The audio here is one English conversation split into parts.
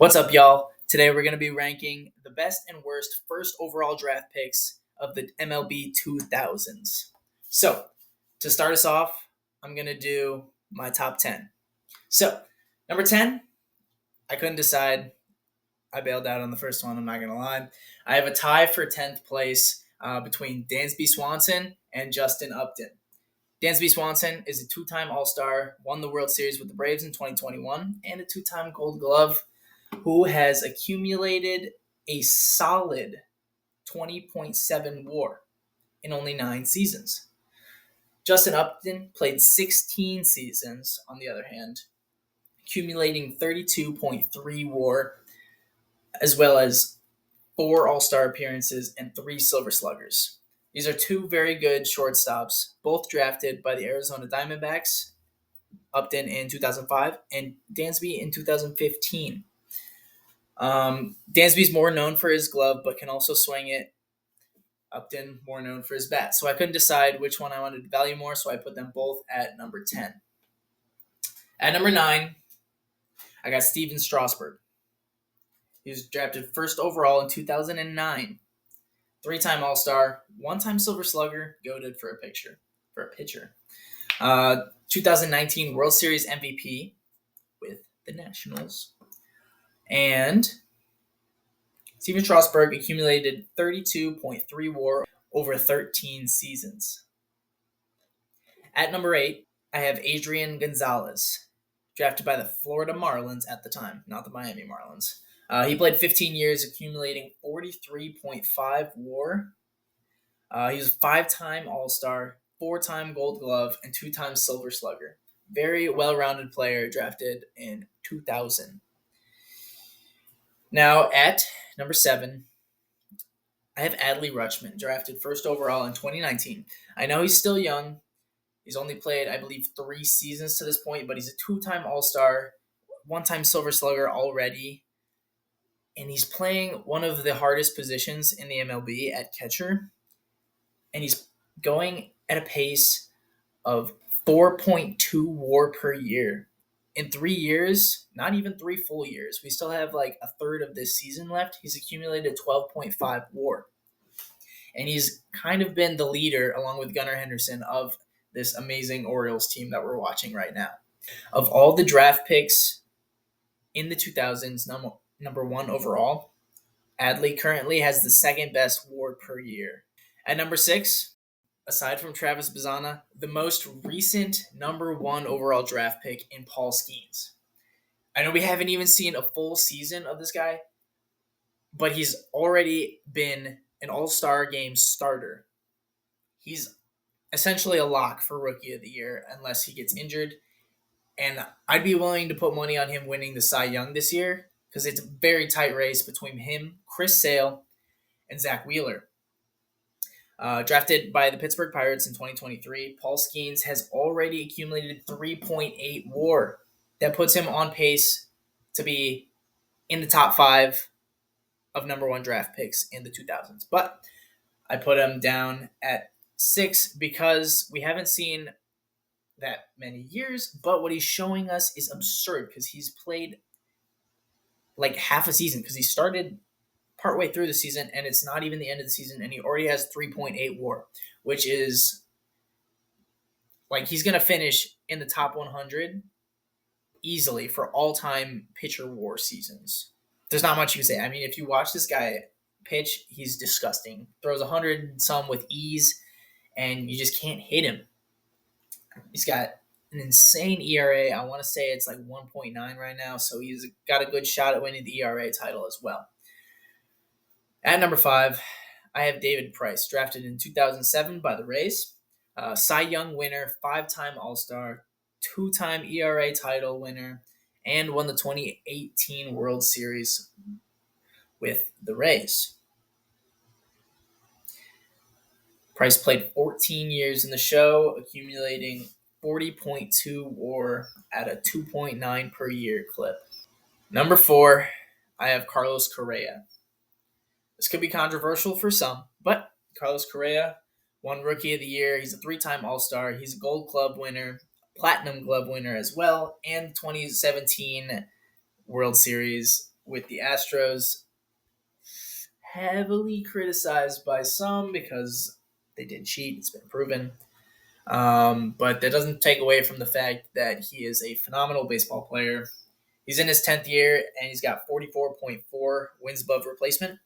What's up, y'all? Today we're going to be ranking the best and worst first overall draft picks of the MLB 2000s. So, to start us off, I'm going to do my top 10. So, number 10, I couldn't decide. I bailed out on the first one, I'm not going to lie. I have a tie for 10th place between Dansby Swanson and Justin Upton. Dansby Swanson is a two-time All-Star, won the World Series with the Braves in 2021, and a two-time Gold Glove, who has accumulated a solid 20.7 WAR in only 9 seasons. Justin Upton played 16 seasons, on the other hand, accumulating 32.3 WAR, as well as 4 All-Star appearances and 3 Silver Sluggers. These are 2 very good shortstops, both drafted by the Arizona Diamondbacks, Upton in 2005 and Dansby in 2015. Dansby's more known for his glove, but can also swing it. Upton more known for his bat. So I couldn't decide which one I wanted to value more, so I put them both at number 10. At number 9, I got Steven Strasburg. He was drafted first overall in 2009. 3-time All-Star, 1-time Silver Slugger, goated for a pitcher. 2019 World Series MVP with the Nationals. And Steven Strasburg accumulated 32.3 WAR over 13 seasons. At number 8, I have Adrian Gonzalez, drafted by the Florida Marlins at the time, not the Miami Marlins. He played 15 years, accumulating 43.5 WAR. He was a 5-time All-Star, 4-time Gold Glove, and 2-time Silver Slugger. Very well-rounded player, drafted in 2000. Now, at number 7, I have Adley Rutschman, drafted first overall in 2019. I know he's still young. He's only played, I believe, 3 seasons to this point, but he's a 2-time All-Star, 1-time Silver Slugger already, and he's playing one of the hardest positions in the MLB at catcher, and he's going at a pace of 4.2 WAR per year. In 3 years, not even 3 full years, we still have like a third of this season left. He's accumulated 12.5 WAR. And he's kind of been the leader, along with Gunnar Henderson, of this amazing Orioles team that we're watching right now. Of all the draft picks in the 2000s, number 1 overall, Adley currently has the second best WAR per year. At number 6, aside from Travis Bazzana, the most recent number 1 overall draft pick in Paulskenes. I know we haven't even seen a full season of this guy, but he's already been an All-Star game starter. He's essentially a lock for Rookie of the Year unless he gets injured, and I'd be willing to put money on him winning the Cy Young this year because it's a very tight race between him, Chris Sale, and Zach Wheeler. Drafted by the Pittsburgh Pirates in 2023, Paulskenes has already accumulated 3.8 WAR. That puts him on pace to be in the top 5 of number 1 draft picks in the 2000s. But I put him down at 6 because we haven't seen that many years, but what he's showing us is absurd because he's played like half a season because he started partway through the season, and it's not even the end of the season, and he already has 3.8 WAR, which is like he's going to finish in the top 100 easily for all-time pitcher WAR seasons. There's not much you can say. I mean, if you watch this guy pitch, he's disgusting. Throws 100 and some with ease, and you just can't hit him. He's got an insane ERA. I want to say it's like 1.9 right now, so he's got a good shot at winning the ERA title as well. At number 5, I have David Price, drafted in 2007 by the Rays. Cy Young winner, 5-time All-Star, 2-time ERA title winner, and won the 2018 World Series with the Rays. Price played 14 years in the show, accumulating 40.2 WAR at a 2.9 per year clip. Number 4, I have Carlos Correa. This could be controversial for some, but Carlos Correa won Rookie of the Year. He's a 3-time All-Star. He's a Gold Glove winner, Platinum Glove winner as well, and 2017 World Series with the Astros. Heavily criticized by some because they did cheat. It's been proven. But that doesn't take away from the fact that he is a phenomenal baseball player. He's in his 10th year, and he's got 44.4 wins above replacement,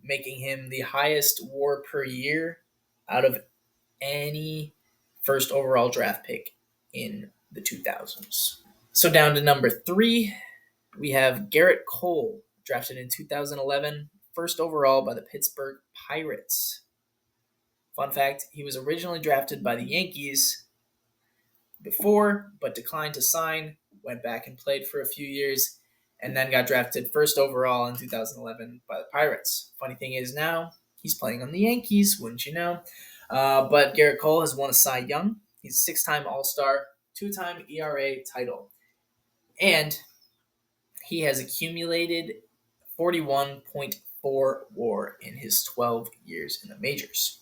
making him the highest WAR per year out of any first overall draft pick in the 2000s. So down to number 3, we have Garrett Cole, drafted in 2011, first overall by the Pittsburgh Pirates. Fun fact, he was originally drafted by the Yankees before, but declined to sign, went back and played for a few years, and then got drafted first overall in 2011 by the Pirates. Funny thing is now, he's playing on the Yankees, wouldn't you know? But Garrett Cole has won a Cy Young. He's a 6-time All-Star, 2-time ERA title. And he has accumulated 41.4 WAR in his 12 years in the majors.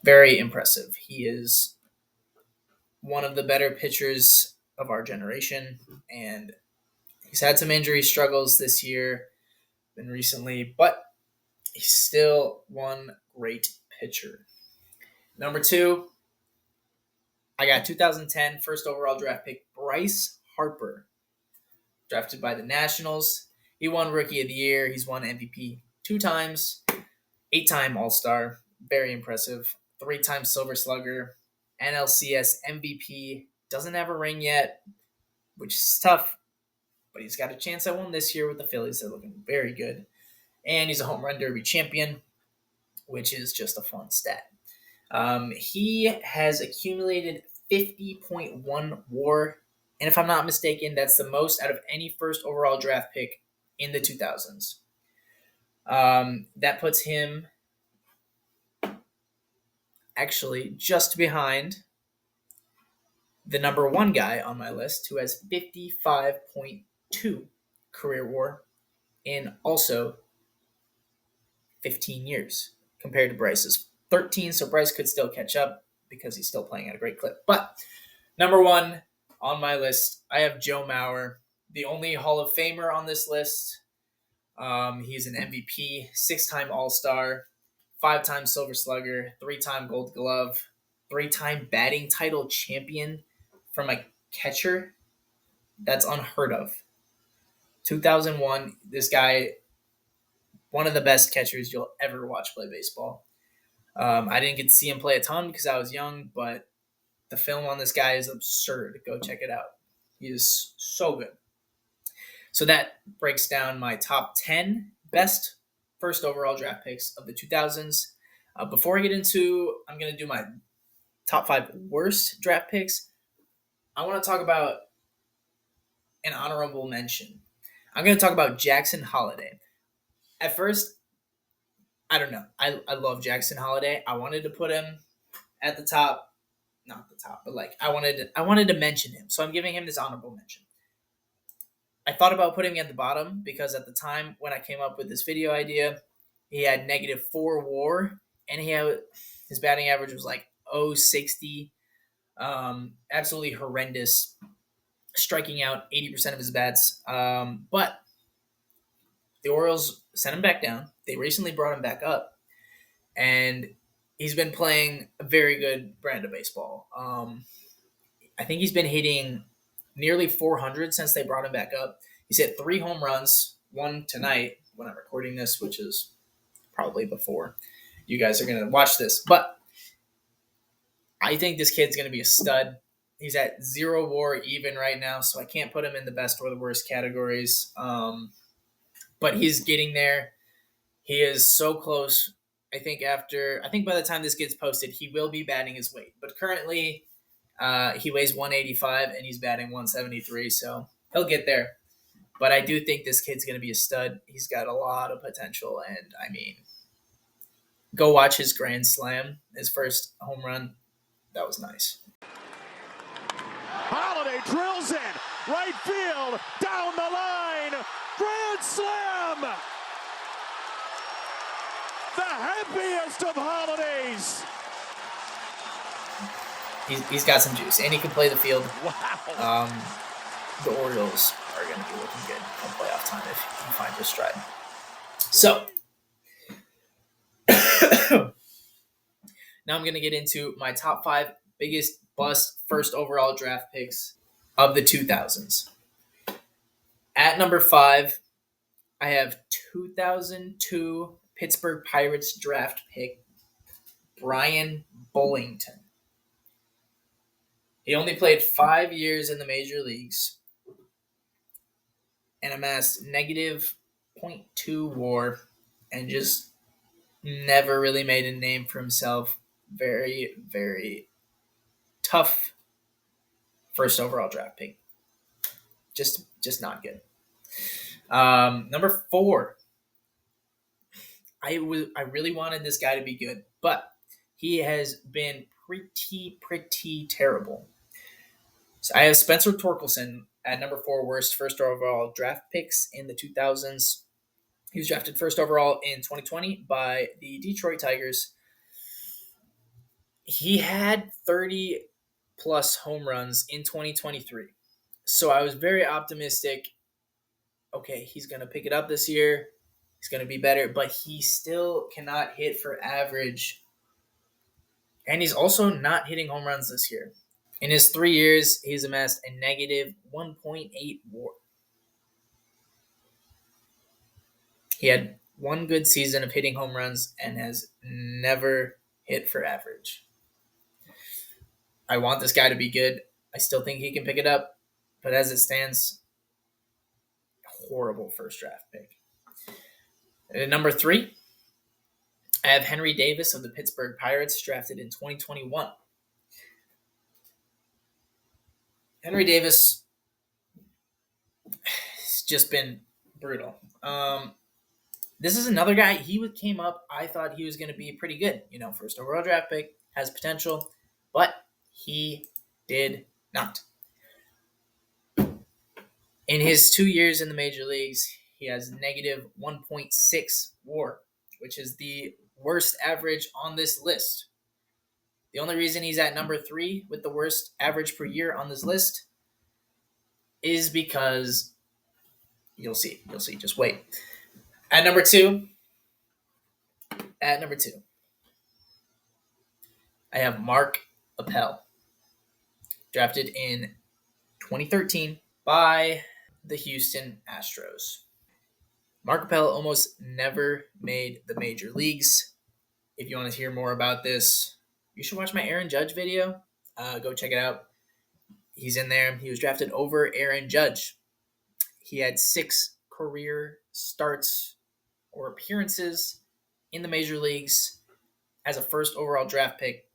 Very impressive. He is one of the better pitchers of our generation, and he's had some injury struggles this year and recently, but he's still one great pitcher. Number 2, I got 2010 first overall draft pick Bryce Harper, drafted by the Nationals. He won Rookie of the Year. He's won MVP 2 times, 8-time All-Star. Very impressive. 3-time Silver Slugger, NLCS MVP. Doesn't have a ring yet, which is tough, but he's got a chance at one this year with the Phillies. They're looking very good. And he's a home run derby champion, which is just a fun stat. He has accumulated 50.1 WAR, and if I'm not mistaken, that's the most out of any first overall draft pick in the 2000s. That puts him actually just behind the number 1 guy on my list, who has 55.2 career WAR in also 15 years compared to Bryce's 13, so Bryce could still catch up because he's still playing at a great clip. But number 1 on my list, I have Joe Mauer, the only Hall of Famer on this list. He's an MVP, 6-time All-Star, 5-time Silver Slugger, 3-time Gold Glove, 3-time batting title champion from a catcher. That's unheard of. 2001, this guy, one of the best catchers you'll ever watch play baseball. I didn't get to see him play a ton because I was young, but the film on this guy is absurd. Go check it out. He is so good. So that breaks down my top 10 best first overall draft picks of the 2000s. Before I get into, I'm going to do my top 5 worst draft picks. I want to talk about an honorable mention. I'm going to talk about Jackson Holliday. At first, I don't know. I love Jackson Holliday. I wanted to put him at the top. Not the top, but like I wanted to mention him. So I'm giving him this honorable mention. I thought about putting him at the bottom because at the time when I came up with this video idea, he had -4 WAR, and his batting average was like 0.60. Absolutely horrendous, striking out 80% of his bats. But the Orioles sent him back down. They recently brought him back up, and he's been playing a very good brand of baseball. I think he's been hitting nearly 400 since they brought him back up. He's hit 3 home runs, 1 tonight when I'm recording this, which is probably before you guys are going to watch this. But I think this kid's going to be a stud. He's at 0 WAR even right now, so I can't put him in the best or the worst categories. But he's getting there. He is so close. I think by the time this gets posted, he will be batting his weight. But currently, he weighs 185 and he's batting 173, so he'll get there. But I do think this kid's going to be a stud. He's got a lot of potential, and I mean, go watch his grand slam, his first home run. That was nice. Holliday drills in, right field, down the line, grand slam! The happiest of holidays! He's got some juice, and he can play the field. Wow. The Orioles are going to be find his stride. So now I'm going to get into my top 5 biggest bust first overall draft picks of the 2000s. At number 5, I have 2002 Pittsburgh Pirates draft pick Brian Bullington. He only played 5 years in the major leagues and amassed negative .2 WAR and just never really made a name for himself. Very, very tough first overall draft pick. Just not good. Number 4. I really wanted this guy to be good, but he has been pretty terrible. So I have Spencer Torkelson at number 4, worst first overall draft picks in the 2000s. He was drafted first overall in 2020 by the Detroit Tigers. He had 30 plus home runs in 2023. So I was very optimistic. Okay, he's going to pick it up this year. He's going to be better, but he still cannot hit for average. And he's also not hitting home runs this year. In his 3 years, he's amassed a negative 1.8 WAR. He had one good season of hitting home runs and has never hit for average. I want this guy to be good. I still think he can pick it up, but as it stands, horrible first draft pick. At number 3, I have Henry Davis of the Pittsburgh Pirates, drafted in 2021. Henry Davis has just been brutal. This is another guy. He came up. I thought he was going to be pretty good. First overall draft pick, has potential, but he did not. In his 2 years in the major leagues, he has negative 1.6 WAR, which is the worst average on this list. The only reason he's at number 3 with the worst average per year on this list is because you'll see. Just wait. At number 2, I have Mark Appel, drafted in 2013 by the Houston Astros. Mark Appel almost never made the major leagues. If you want to hear more about this, you should watch my Aaron Judge video. Go check it out. He's in there. He was drafted over Aaron Judge. He had 6 career starts or appearances in the major leagues as a first overall draft pick.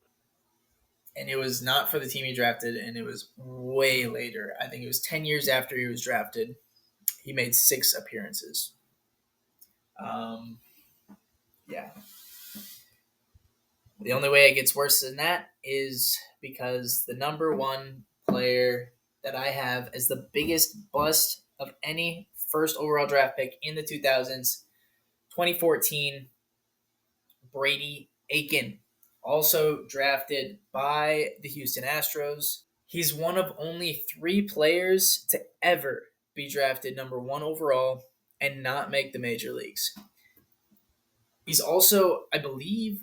And it was not for the team he drafted, and it was way later. I think it was 10 years after he was drafted. He made 6 appearances. Yeah. The only way it gets worse than that is because the number 1 player that I have as the biggest bust of any first overall draft pick in the 2000s, 2014, Brady Aiken, also drafted by the Houston Astros. He's one of only 3 players to ever be drafted number 1 overall and not make the major leagues. He's also, I believe,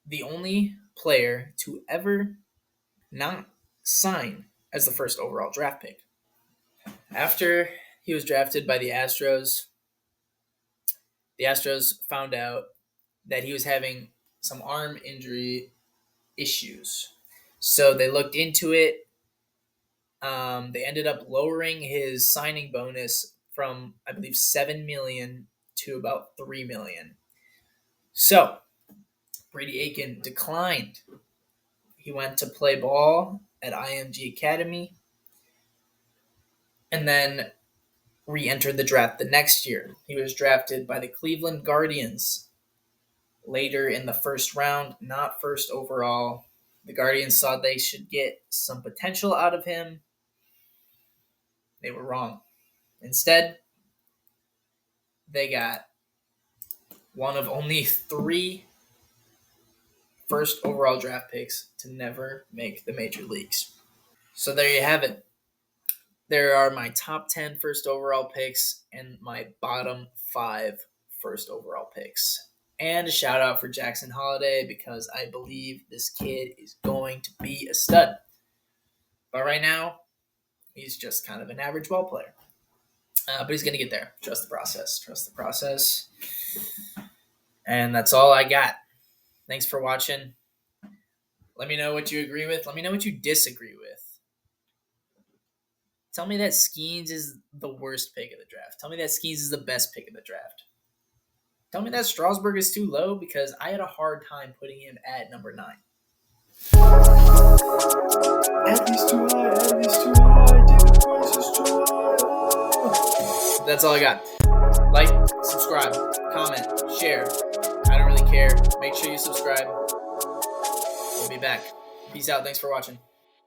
the only player to ever not sign as the first overall draft pick. After he was drafted by the Astros found out that he was having some arm injury issues. So they looked into it. They ended up lowering his signing bonus from, I believe, $7 million to about $3 million. So Brady Aiken declined. He went to play ball at IMG Academy and then re-entered the draft the next year. He was drafted by the Cleveland Guardians later in the first round, not first overall. The Guardians saw they should get some potential out of him. They were wrong. Instead, they got one of only 3 first overall draft picks to never make the major leagues. So there you have it. There are my top 10 first overall picks and my bottom 5 first overall picks. And a shout out for Jackson Holiday because I believe this kid is going to be a stud. But right now, he's just kind of an average ball player. But he's going to get there. Trust the process. Trust the process. And that's all I got. Thanks for watching. Let me know what you agree with. Let me know what you disagree with. Tell me that Skenes is the worst pick of the draft. Tell me that Skenes is the best pick of the draft. Tell me that Strasburg is too low because I had a hard time putting him at number 9. Andy's too high. David Price is too high. Oh. That's all I got. Like, subscribe, comment, share. I don't really care. Make sure you subscribe. We'll be back. Peace out. Thanks for watching.